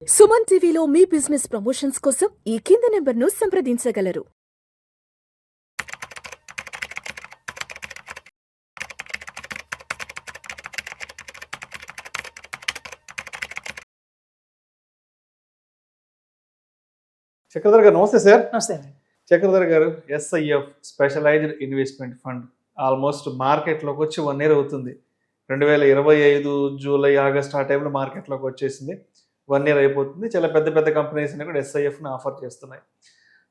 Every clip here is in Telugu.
సుమన్ టీవీలో మీ బిజినెస్ ప్రమోషన్స్ కోసం ఈ కింది నెంబర్ను సంప్రదించగలరు. చక్రధర్ గారు నమస్తే సార్. నమస్తే అండి. చక్రధర్ గారు, SIF specialised investment fund almost మార్కెట్లోకి వచ్చి 1 year అవుతుంది. 2025 జూలై ఆగస్ట్ ఆ టైంలో మార్కెట్లోకి వచ్చేసింది. 1 year అయిపోతుంది. చాలా పెద్ద పెద్ద కంపెనీస్ అన్ని కూడా ఎస్ఐఎఫ్ని ఆఫర్ చేస్తున్నాయి.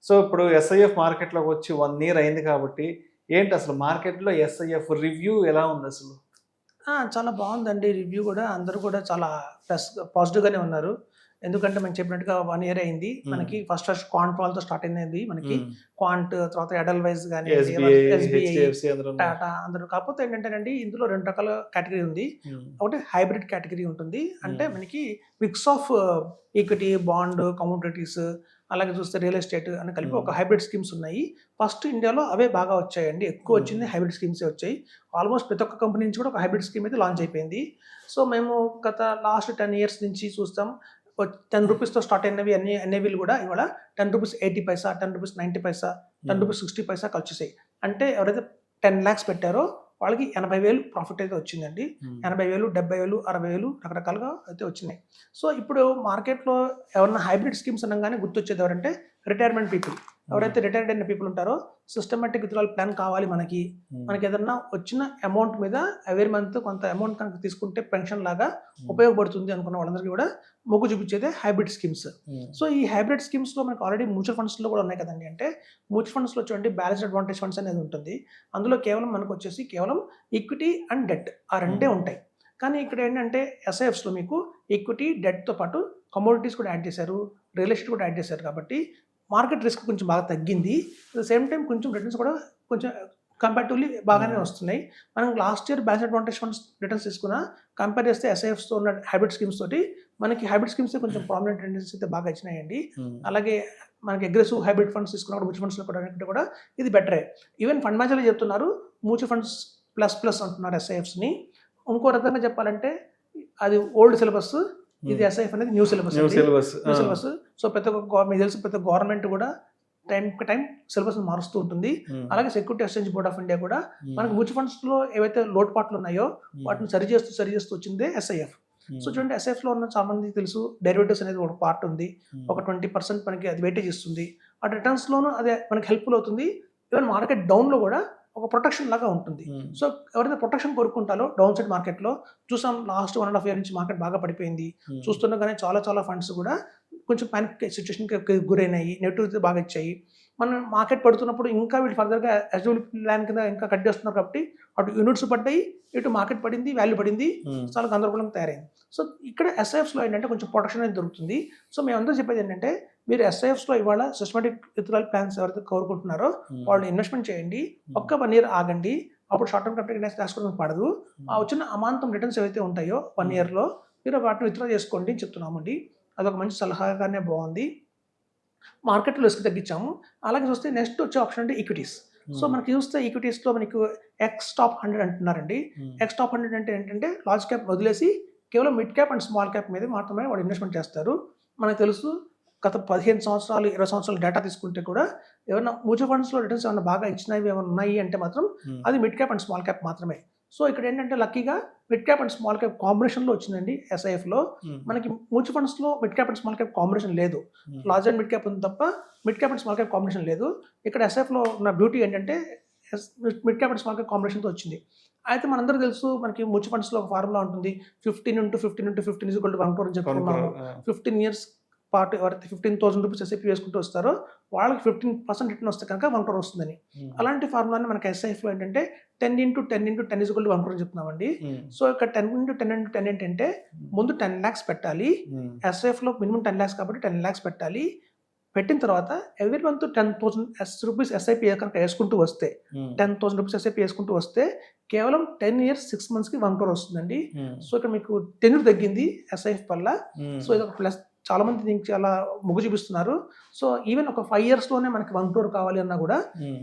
సో ఇప్పుడు ఎస్ఐఎఫ్ మార్కెట్లోకి వచ్చి 1 year అయింది కాబట్టి ఏంటి అసలు మార్కెట్లో ఎస్ఐఎఫ్ రివ్యూ ఎలా ఉంది అసలు? చాలా బాగుందండి రివ్యూ కూడా. అందరూ కూడా చాలా పాజిటివ్గానే ఉన్నారు. ఎందుకంటే మనం చెప్పినట్టుగా 1 year అయింది. మనకి ఫస్ట్ క్వాంట్ వాళ్ళతో స్టార్ట్ అయింది. మనకి క్వాంట్ తర్వాత ఎడల్ వైజ్ కానీ ఎస్బీఐ, టాటా అందరూ. కాకపోతే ఏంటంటేనండి ఇందులో 2 రకాల కేటగిరీ ఉంది. ఒకటి హైబ్రిడ్ కేటగిరీ ఉంటుంది. అంటే మనకి mix of equity, bond, commodities, అలాగే చూస్తే రియల్ ఎస్టేట్ అని కలిపి ఒక హైబ్రిడ్ స్కీమ్స్ ఉన్నాయి. ఫస్ట్ ఇండియాలో అవే బాగా వచ్చాయండి. ఎక్కువ వచ్చింది హైబ్రిడ్ స్కీమ్సే వచ్చాయి. ఆల్మోస్ట్ ప్రతి ఒక్క కంపెనీ నుంచి కూడా ఒక హైబ్రిడ్ స్కీమ్ అయితే లాంచ్ అయిపోయింది. సో మేము గత లాస్ట్ 10 years నుంచి చూస్తాం. 10 రూపీస్తో స్టార్ట్ అయినవి అనేవి కూడా ఇవాళ 10 రూపీస్ 80 పైసా, 10 రూపీస్ 90 పైసా, 10 రూపీస్ 60 పైసాకి వచ్చేసాయి. అంటే ఎవరైతే 10 lakhs పెట్టారో వాళ్ళకి 80,000 ప్రాఫిట్ అయితే వచ్చిందండి. 80,000, 70,000, 60,000 రకరకాలుగా అయితే వచ్చినాయి. సో ఇప్పుడు మార్కెట్లో ఎవరన్నా హైబ్రిడ్ స్కీమ్స్ అనగానే గుర్తొచ్చేది ఎవరంటే రిటైర్మెంట్ పీపుల్. ఎవరైతే రిటైర్డ్ అయిన పీపుల్ ఉంటారో సిస్టమేటిక్ విత్డ్రాల్ ప్లాన్ కావాలి మనకి ఏదన్నా వచ్చిన అమౌంట్ మీద ఎవరీ మంత్ కొంత అమౌంట్ కనుక తీసుకుంటే పెన్షన్ లాగా ఉపయోగపడుతుంది అనుకున్న వాళ్ళందరికీ కూడా మొగ్గు చూపించేదే హైబ్రిడ్ స్కీమ్స్. సో ఈ హైబ్రిడ్ స్కీమ్స్లో మనకు ఆల్రెడీ మ్యూచువల్ ఫండ్స్లో కూడా ఉన్నాయి కదండి. అంటే మ్యూచువల్ ఫండ్స్లో చూడండి బ్యాలెన్స్డ్ అడ్వాంటేజ్ ఫండ్స్ అనేది ఉంటుంది. అందులో కేవలం మనకు వచ్చేసి కేవలం ఈక్విటీ అండ్ డెట్ ఆ రెండే ఉంటాయి. కానీ ఇక్కడ ఏంటంటే ఎస్ఐఎఫ్స్లో మీకు ఈక్విటీ, డెట్తో పాటు కమోడిటీస్ కూడా యాడ్ చేశారు, రియల్ ఎస్టేట్ కూడా యాడ్ చేశారు. కాబట్టి మార్కెట్ రిస్క్ కొంచెం బాగా తగ్గింది. అట్ ద సేమ్ టైం కొంచెం రిటర్న్స్ కూడా కొంచెం కంపారిటివ్లీ బాగానే వస్తున్నాయి. మనం last year balance advantage funds returns తీసుకున్న కంపేర్ చేస్తే ఎస్ఐఎఫ్స్తో ఉన్న హైబ్రిడ్ స్కీమ్స్ తోటి మనకి హైబ్రిడ్ స్కీమ్స్ కొంచెం ప్రామినెంట్ టెండెన్సీస్ అయితే బాగా ఇచ్చినాయండి. అలాగే మనకి అగ్రెసివ్ హైబ్రిడ్ ఫండ్స్ తీసుకున్నప్పుడు మ్యూచువల్ ఫండ్స్లో కూడా ఇది బెటరే. ఈవెన్ ఫండ్ మేనేజర్లు చెప్తున్నారు మ్యూచువల్ ఫండ్స్ ప్లస్ అంటున్నారు ఎస్ఐఎఫ్స్ని. ఇంకో రకంగా చెప్పాలంటే అది ఓల్డ్ సిలబస్, ఇది ఎస్ఐఎఫ్ అనేది న్యూ సిలబస్. సో ప్రతి ఒక్క మీకు తెలుసు ప్రతి గవర్నమెంట్ కూడా టైం సిలబస్ మారుస్తూ ఉంటుంది. అలాగే security exchange board of India కూడా మనకి మ్యూచువల్ ఫండ్స్లో ఏవైతే లోటుపాట్లు ఉన్నాయో వాటిని సరి చేస్తూ వచ్చిందే ఎస్ఐఎఫ్. సో చూడండి ఎస్ఐఎఫ్లో ఉన్న చాలా మందికి తెలుసు డెరివేటివ్స్ అనేది ఒక పార్ట్ ఉంది. ఒక 20% మనకి అది వెయిటేజ్ ఇస్తుంది. ఆ రిటర్న్స్లోనూ అదే మనకి హెల్ప్ఫుల్ అవుతుంది. ఈవెన్ మార్కెట్ డౌన్లో కూడా ఒక ప్రొటెక్షన్ లాగా ఉంటుంది. సో ఎవరైతే ప్రొటెక్షన్ కోరుకుంటారో డౌన్ సైడ్ మార్కెట్లో చూసాం లాస్ట్ 1.5 year నుంచి మార్కెట్ బాగా పడిపోయింది. చూస్తుండగానే చాలా ఫండ్స్ కూడా కొంచెం పానిక్ సిచ్యువేషన్కి గురైనాయి, నెగిటివ్ బాగా ఇచ్చాయి. మనం మార్కెట్ పడుతున్నప్పుడు ఇంకా వీళ్ళు ఫర్దర్గా ఎస్డబ్ల్యూ ప్లాన్ కింద ఇంకా కట్ చేస్తున్నారు కాబట్టి అటు యూనిట్స్ పడ్డాయి, ఇటు మార్కెట్ పడింది, వాల్యూ పడింది, చాలా గందరగోళంగా తయారైంది. సో ఇక్కడ ఎస్ఐఎఫ్స్లో ఏంటంటే కొంచెం ప్రొటెక్షన్ అనేది దొరుకుతుంది. సో మేమందరూ చెప్పేది ఏంటంటే మీరు ఎస్ఐఎఫ్స్లో ఇవాళ సిస్టమేటిక్ విత్డ్రాల్ ప్లాన్స్ ఎవరైతే కోరుకుంటున్నారో వాళ్ళు ఇన్వెస్ట్మెంట్ చేయండి. ఒక్క 1 year ఆగండి. అప్పుడు షార్ట్ టర్మ్ క్యాపిటల్ రాసుకోవడం పడదు. ఆ వచ్చిన అమాంతం రిటర్న్స్ ఏవైతే ఉంటాయో 1 yearలో మీరు వాటిని విత్డ్రా చేసుకోండి అని చెప్తున్నామండి. అదొక మంచి సలహాగానే బాగుంది. మార్కెట్లో రిస్క్ తగ్గించాము. అలాగే చూస్తే నెక్స్ట్ వచ్చే ఆప్షన్ అంటే ఈక్విటీస్. సో మనకి చూస్తే ఈక్విటీస్లో మనకు ఎక్స్ టాప్ 100 అంటున్నారండి. ఎక్స్ టాప్ 100 అంటే ఏంటంటే లార్జ్ క్యాప్ వదిలేసి కేవలం mid cap and small cap మీద మాత్రమే వాడు ఇన్వెస్ట్మెంట్ చేస్తారు. మనకు తెలుసు గత 15 సంవత్సరాలు 20 సంవత్సరాలు డేటా తీసుకుంటే కూడా ఏమైనా మ్యూచువల్ ఫండ్స్లో రిటర్న్స్ ఏమైనా బాగా ఇచ్చినవి ఏమైనా ఉన్నాయి అంటే మాత్రం అది mid cap and small cap మాత్రమే. సో ఇక్కడ ఏంటంటే లక్కీగా mid cap and small cap కాంబినేషన్లో వచ్చిందండి ఎస్ఐఎఫ్లో. మనకి మ్యూచువల్ ఫండ్స్లో mid cap and small cap combination లేదు. లార్జ్ అండ్ మిడ్ క్యాప్ ఉంది తప్ప mid cap and small cap combination లేదు. ఇక్కడ ఎస్ఐఎఫ్లో ఉన్న బ్యూటీ ఏంటంటే mid cap and small cap కాంబినేషన్తో వచ్చింది. అయితే మనందరూ తెలుసు మనకి మ్యూచువల్ ఫండ్స్లో ఒక ఫార్ములా ఉంటుంది. 15x15x15 = 1 crore అని చెప్పుకున్నాము. 15 years పాటు ఎవరైతే 15,000 రూపీస్ ఎస్ఐపి వేసుకుంటూ వస్తారో వాళ్ళకి 15% రిటర్న్ వస్తే కనుక 1 crore వస్తుందని. అలాంటి ఫార్ములాని మనకి ఎస్ఐఎఫ్లో ఏంటంటే 10x10x10 = 1 crore చెప్తున్నామండి. సో ఇక్కడ 10x10x10 ఏంటంటే ముందు 10 lakhs పెట్టాలి. ఎస్ఐఎఫ్లో మినిమం 10 lakhs కాబట్టి 10 lakhs పెట్టాలి. పెట్టిన తర్వాత ఎవ్రీ మంత్ 10,000 రూపీస్ ఎస్ఐపి కనుక వేసుకుంటూ వస్తే 10,000 రూపీస్ ఎస్ఐపి వేసుకుంటూ వస్తే కేవలం 10 years 6 monthsకి 1 crore వస్తుందండి. సో ఇక్కడ మీకు టెన్యూర్ తగ్గింది ఎస్ఐఎఫ్ వల్ల. సో ఇది ఒక ప్లస్. చాలా మంది దీనికి చాలా మొగ్గు చూపిస్తున్నారు. సో ఈవెన్ ఒక 5 yearsలోనే మనకి 1 crore కావాలి అన్నా కూడా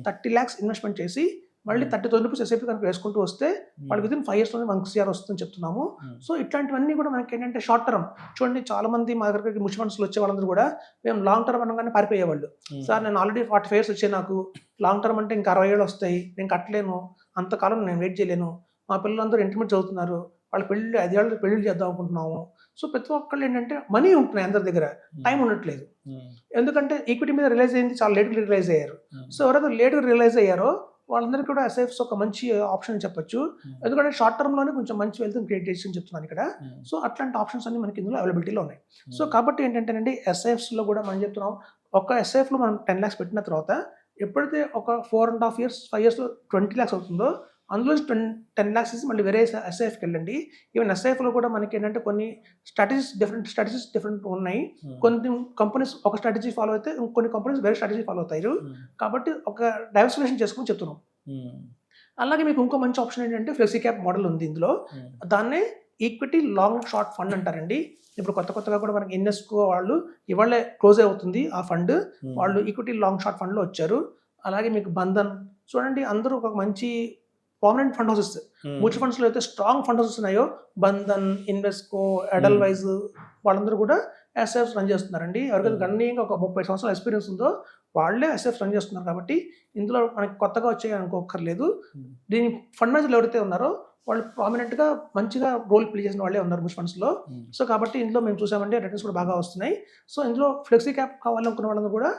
30 lakhs ఇన్వెస్ట్మెంట్ చేసి మళ్ళీ 30,000 రూపీస్ ఎస్ఐపి కనుక వేసుకుంటూ వస్తే వాళ్ళు వితిన్ 5 years లోనే మనకు సిఆర్ వస్తుందని చెప్తున్నాము. సో ఇట్లాంటివన్నీ కూడా మనకి ఏంటంటే షార్ట్ టర్మ్. చూడండి చాలా మంది మా దగ్గరికి మ్యూచువల్ ఫండ్స్లో వచ్చే వాళ్ళందరూ కూడా మేము లాంగ్ టర్మ్ అనగానే పారిపోయేవాళ్ళు. సార్ నేను ఆల్రెడీ 45 years వచ్చాయి, నాకు లాంగ్ టర్మ్ అంటే ఇంకా 60 ఏళ్ళు వస్తాయి, నేను కట్టలేను, అంతకాలం నేను వెయిట్ చేయలేను, మా పిల్లలందరూ ఇంటర్మీడియట్ చదువుతున్నారు, వాళ్ళ పెళ్ళి 5 ఏళ్ళు పెళ్ళిళ్ళు చేద్దాం అనుకుంటున్నాము. సో ప్రతి ఒక్కళ్ళు ఏంటంటే మనీ ఉంటున్నాయి అందరి దగ్గర, టైం ఉండట్లేదు. ఎందుకంటే ఈక్విటీ మీద రిలైజ్ అయింది చాలా లేట్గా రిలైజ్ అయ్యారు. సో ఎవరైతే లేట్గా రిలైజ్ అయ్యారో వాళ్ళందరికీ కూడా ఎస్ఐఎఫ్స్ ఒక మంచి ఆప్షన్ చెప్పొచ్చు. ఎందుకంటే షార్ట్ టర్మ్లోనే కొంచెం మంచి వెల్త్ క్రియేట్ చేసి చెప్తున్నాను ఇక్కడ. సో అట్లాంటి ఆప్షన్స్ అన్ని మనకి ఇందులో అవైలబిలిటీలో ఉన్నాయి. సో కాబట్టి ఏంటంటేనండి ఎస్ఐఎఫ్స్లో కూడా మనం చెప్తున్నాం, ఒక ఎస్ఐఎఫ్లో మనం 10 lakhs పెట్టిన తర్వాత ఎప్పుడైతే ఒక 4.5 years 5 yearsలో 20 lakhs అవుతుందో అందులో 10 lakhs మళ్ళీ వేరే ఎస్ఐఎఫ్కి వెళ్ళండి. ఈవెన్ ఎస్ఐఎఫ్లో కూడా మనకి ఏంటంటే కొన్ని స్ట్రాటజీస్ డిఫరెంట్ ఉన్నాయి. కొన్ని కంపెనీస్ ఒక స్ట్రాటజీ ఫాలో అయితే కొన్ని కంపెనీస్ వేరే స్ట్రాటజీ ఫాలో అవుతారు. కాబట్టి ఒక డైవర్సిఫికేషన్ చేసుకుని చెప్తున్నాం. అలాగే మీకు ఇంకో మంచి ఆప్షన్ ఏంటంటే ఫ్లెక్సీ క్యాప్ మోడల్ ఉంది ఇందులో. దాన్నే ఈక్విటీ లాంగ్ షార్ట్ ఫండ్ అంటారండి. ఇప్పుడు కొత్తగా కూడా మనకి ఇన్వెస్కో వాళ్ళు ఇవాళ క్లోజ్ అవుతుంది ఆ ఫండ్, వాళ్ళు ఈక్విటీ లాంగ్ షార్ట్ ఫండ్లో వచ్చారు. అలాగే మీకు బంధన్ చూడండి, అందరూ ఒక మంచి పర్మనెంట్ ఫండ్ హౌసెస్, మ్యూచువల్ ఫండ్స్లో అయితే స్ట్రాంగ్ ఫండ్ హౌసెస్ ఉన్నాయో బంధన్, ఇన్వెస్కో, ఎడల్ వైజ్ వాళ్ళందరూ కూడా ఎస్ఎఫ్స్ రన్ చేస్తున్నారండి. ఎవరికైతే గణనీయంగా ఒక 30 సంవత్సరాల ఎక్స్పీరియన్స్ ఉందో వాళ్ళే ఎస్ఎఫ్స్ రన్ చేస్తున్నారు. కాబట్టి ఇందులో మనకి కొత్తగా వచ్చాయి అనుకోకర్లేదు. దీని ఫండ్ మేనేజర్లు ఎవరైతే ఉన్నారో వాళ్ళు ప్రామినెంట్గా మంచిగా రోల్ ప్లే చేసిన వాళ్ళే ఉన్నారు మ్యూచువల్ ఫండ్స్లో. సో కాబట్టి ఇందులో మేము చూసామంటే రిటర్న్స్ కూడా బాగా వస్తున్నాయి. సో ఇందులో ఫ్లెక్సీ క్యాప్ కావాలనుకున్న వాళ్ళందరూ కూడా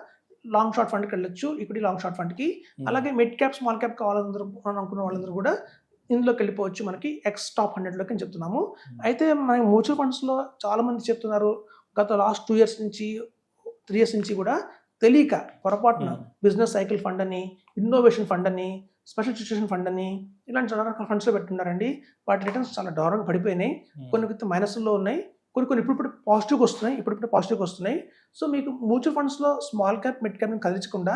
లాంగ్ షార్ట్ ఫండ్కి వెళ్ళొచ్చు, ఈక్విటీ లాంగ్ షార్ట్ ఫండ్కి. అలాగే మిడ్ క్యాప్ స్మాల్ క్యాప్ కావాలనుకున్న వాళ్ళందరూ కూడా ఇందులోకి వెళ్ళిపోవచ్చు, మనకి ఎక్స్ టాప్ 100లోకి అని చెప్తున్నాము. అయితే మనకి మ్యూచువల్ ఫండ్స్లో చాలామంది చెప్తున్నారు గత లాస్ట్ 2 years నుంచి 3 years నుంచి కూడా తెలియక పొరపాటున బిజినెస్ సైకిల్ ఫండ్ అని, ఇన్నోవేషన్ ఫండ్ అని, స్పెషల్ సిచ్యుయేషన్ ఫండ్ అని ఇలాంటి చాలా రకాల ఫండ్స్లో పెట్టున్నారండి. వాటి రిటర్న్స్ చాలా దారుణంగా పడిపోయినాయి, కొన్ని మైనస్లో ఉన్నాయి, కొన్ని ఇప్పుడు పాజిటివ్గా వస్తున్నాయి. సో మీకు మ్యూచువల్ ఫండ్స్లో స్మాల్ క్యాప్ మిడ్ క్యాప్ని కదిలించకుండా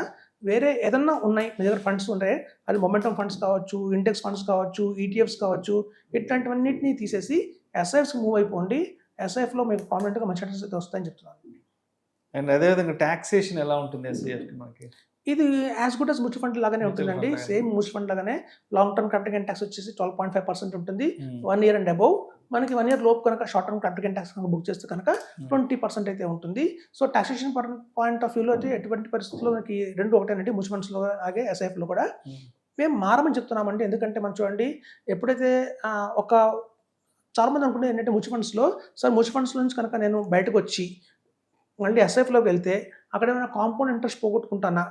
వేరే ఏదన్నా ఉన్నాయి మీ దగ్గర ఫండ్స్ ఉంటాయి, అది మొమెంటమ్ ఫండ్స్ కావచ్చు, ఇండెక్స్ ఫండ్స్ కావచ్చు, ఈటీఎఫ్స్ కావచ్చు, ఇట్లాంటివన్నింటినీ తీసేసి ఎస్ఐఎఫ్స్ మూవ్ అయిపోండి. ఎస్ఐఎఫ్లో మీకు పర్మనెంట్గా మంచి రిటర్న్స్ అయితే వస్తాయని చెప్తున్నాను. అండ్ అదేవిధంగా ట్యాక్సేషన్ ఎలా ఉంటుంది ఎస్ఐఎఫ్కి? మనకి ఇది as good as mutual fund లాగానే ఉంటుందండి. సేమ్ మ్యూచువల్ ఫండ్ లాగానే long term capital gain tax వచ్చేసి 12.5% ఉంటుంది 1 year అండ్ అబౌవ్. మనకి 1 year లోపు కనుక short term capital gain tax కనుక బుక్ చేస్తే కనుక 20% అయితే ఉంటుంది. సో టాక్సేషన్ పాయింట్ ఆఫ్ వ్యూలో అయితే ఎటువంటి పరిస్థితుల్లో మనకి రెండు ఒకటేనండి, మ్యూచువల్ ఫండ్స్లో అలాగే ఎస్ఐఎఫ్లో కూడా. మేము మారమని చెప్తున్నామండి. ఎందుకంటే మనం చూడండి, ఎప్పుడైతే ఒక చాలామంది అనుకునేది ఏంటంటే మ్యూచువల్ ఫండ్స్లో, సార్ మ్యూచువల్ ఫండ్స్ నుంచి కనుక నేను బయటకు వచ్చి మళ్ళీ ఎస్ఐఎఫ్లోకి వెళ్తే అక్కడ ఏమైనా కాంపౌండ్ ఇంట్రెస్ట్ పోగొట్టుకుంటానా,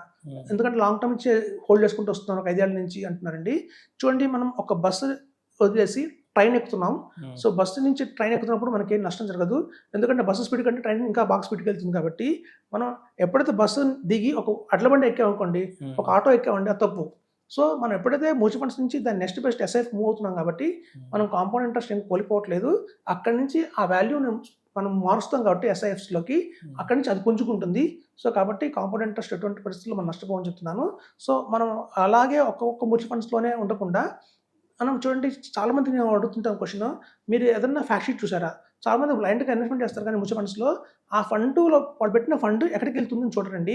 ఎందుకంటే లాంగ్ టర్మ్ నుంచి హోల్డ్ చేసుకుంటూ వస్తున్నాను ఒక 5 ఏళ్ళ నుంచి అంటున్నారండి. చూడండి, మనం ఒక బస్సు వదిలేసి ట్రైన్ ఎక్కుతున్నాం. సో బస్సు నుంచి ట్రైన్ ఎక్కుతున్నప్పుడు మనకి ఏం నష్టం జరగదు, ఎందుకంటే బస్సు స్పీడ్ కంటే ట్రైన్ ఇంకా బాగా స్పీడ్కి వెళ్తుంది. కాబట్టి మనం ఎప్పుడైతే బస్సు దిగి ఒక అడ్ల బండి ఎక్కామనుకోండి, ఒక ఆటో ఎక్కామండి, అది తప్పు. సో మనం ఎప్పుడైతే మ్యూచువల్ ఫండ్స్ నుంచి దాని నెక్స్ట్ బెస్ట్ ఎస్ఐఎఫ్ మూవ్ అవుతున్నాం కాబట్టి మనం కాంపౌండ్ ఇంట్రెస్ట్ ఏం కోల్పోవట్లేదు. అక్కడి నుంచి ఆ వాల్యూని మనం మారుస్తాం కాబట్టి ఎస్ఐఎఫ్స్లోకి, అక్కడి నుంచి అది పుంజుకుంటుంది. సో కాబట్టి కాంపౌండ్ ఇంట్రెస్ట్ ఎటువంటి పరిస్థితుల్లో మనం నష్టపోవని చెప్తున్నాను. సో మనం అలాగే ఒక్కొక్క మ్యూచువల్ ఫండ్స్లోనే ఉండకుండా మనం చూడండి, చాలామంది నేను అడుగుతుంటాను క్వశ్చన్, మీరు ఏదన్నా ఫ్యాక్ట్ షీట్ చూసారా? చాలామంది బ్లైండ్గా ఇన్వెస్ట్మెంట్ చేస్తారు, కానీ మ్యూచువల్ ఫండ్స్లో ఆ ఫండ్లో వాళ్ళు పెట్టిన ఫండ్ ఎక్కడికి వెళ్తుందని చూడరండి.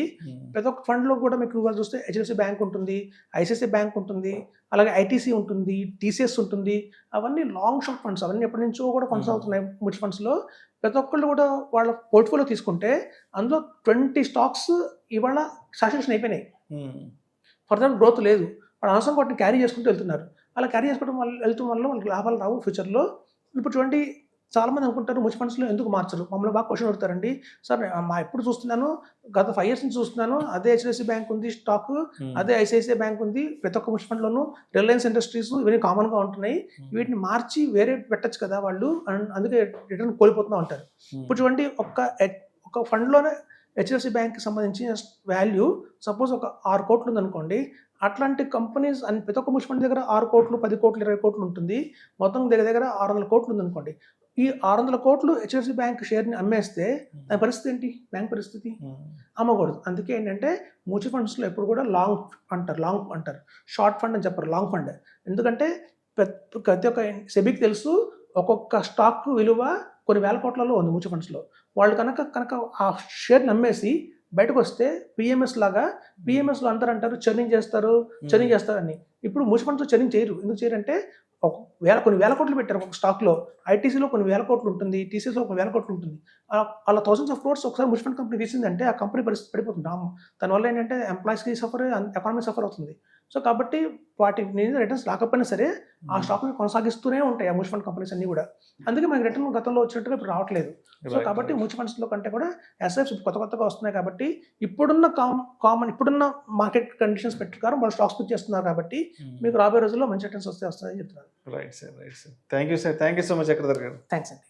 ప్రతి ఒక్క ఫండ్లో కూడా మీకు వాళ్ళు చూస్తే హెచ్డిఎఫ్సి బ్యాంక్ ఉంటుంది, ఐసిఐసిఐ బ్యాంక్ ఉంటుంది, అలాగే ఐటీసీ ఉంటుంది, టీసీఎస్ ఉంటుంది. అవన్నీ లాంగ్ షార్ట్ ఫండ్స్, అవన్నీ ఎప్పటి నుంచో కూడా కొనసాగుతున్నాయి మ్యూచువల్ ఫండ్స్లో. ప్రతి ఒక్కళ్ళు కూడా వాళ్ళ పోర్ట్ఫోలియో తీసుకుంటే అందులో 20 stocks ఇవాళ సాచురేషన్ అయిపోయినాయి, ఫర్దర్ గ్రోత్ లేదు. వాళ్ళు అవసరం వాటిని క్యారీ చేసుకుంటూ వెళ్తున్నారు. అలా క్యారీ చేసుకోవడం వెళ్తున్న వల్ల వాళ్ళకి లాభాలు రావు ఫ్యూచర్లో. ఇప్పుడు చూడండి, చాలామంది అనుకుంటారు మ్యూచువల్ ఫండ్స్లో ఎందుకు మార్చరు, మమ్మల్ని బాగా క్వశ్చన్ అడుగుతారండి. సార్ ఎప్పుడు చూస్తున్నాను, గత 5 years నుంచి చూస్తున్నాను, అదే హెచ్డిఎఫ్సి బ్యాంక్ ఉంది స్టాక్, అదే ఐసిఐసిఐ బ్యాంక్ ఉంది, ప్రతి ఒక్క మ్యూచువల్ ఫండ్లోనూ రిలయన్స్ ఇండస్ట్రీస్ ఇవన్నీ కామన్గా ఉంటున్నాయి, వీటిని మార్చి వేరే పెట్టచ్చు కదా వాళ్ళు, అందుకే రిటర్న్ కోల్పోతూ ఉంటారు. ఇప్పుడు చూడండి, ఒక ఫండ్లోనే హెచ్డిఎఫ్సి బ్యాంక్కి సంబంధించిన వాల్యూ సపోజ్ ఒక 6 కోట్లు ఉందనుకోండి. అట్లాంటి కంపెనీస్ అని ప్రతి ఒక్క మ్యూచువల్ ఫండ్ దగ్గర 6 కోట్లు, 10 కోట్లు, 20 కోట్లు ఉంటుంది. మొత్తం దగ్గర 600 కోట్లు ఉందనుకోండి. ఈ 600 కోట్లు హెచ్డిఎఫ్సి బ్యాంక్ షేర్ని అమ్మేస్తే దాని పరిస్థితి ఏంటి? బ్యాంక్ పరిస్థితి అమ్మకూడదు. అందుకే ఏంటంటే మ్యూచువల్ ఫండ్స్లో ఎప్పుడు కూడా లాంగ్ అంటారు, షార్ట్ ఫండ్ అని చెప్పరు, లాంగ్ ఫండ్. ఎందుకంటే ప్రతి ఒక్క సెబీకి తెలుసు, ఒక్కొక్క స్టాక్ విలువ కొన్ని వేల కోట్లలో ఉంది మ్యూచువల్ ఫండ్స్లో. వాళ్ళు కనుక ఆ షేర్ని అమ్మేసి బయటకు వస్తే పిఎంఎస్లో అందరూ అంటారు చర్నింగ్ చేస్తారని. ఇప్పుడు మ్యూచువల్ ఫండ్స్ చెల్లింగ్ చేయరు. ఎందుకు చేయరంటే కొన్ని వేల కోట్లు పెట్టారు ఒక స్టాక్లో. ఐటీసీలో కొన్ని వేల కోట్లు ఉంటుంది, టీసీఎస్లో కొన్ని వేల కోట్లు ఉంటుంది. అలా థౌసండ్స్ ఆఫ్ క్రోర్స్ ఒకసారి మ్యూచువల్ ఫండ్ కంపెనీ తీసిందంటే ఆ కంపెనీ పరిస్థితి పడిపోతుంది. దానివల్ల ఏంటంటే ఎంప్లాయీస్కి సఫర్, ఎకానమీ సఫర్ అవుతుంది. సో కాబట్టి వాటి రిటర్న్స్ రాకపోయినా సరే ఆ స్టాక్ని కొనసాగిస్తూనే ఉంటాయి ఆ మ్యూచువల్ ఫండ్ కంపెనీస్ అన్ని కూడా. అందుకే మనకి రిటర్న్ గతంలో వచ్చినట్టుగా ఇప్పుడు రావట్లేదు. సో కాబట్టి మ్యూచువల్ ఫండ్స్లో కంటే కూడా ఎస్ఐఎఫ్స్ కొత్తగా వస్తున్నాయి కాబట్టి ఇప్పుడున్న ఇప్పుడున్న మార్కెట్ కండిషన్స్ ప్రకారం వాళ్ళు స్టాక్స్ పిక్ చేస్తున్నారు కాబట్టి మీకు రాబోయే రోజుల్లో మంచి రిటర్న్స్ వస్తాయని చెప్తున్నారు. Right sir. Thank you so much Chakradhar గారు. థ్యాంక్స్ అండి.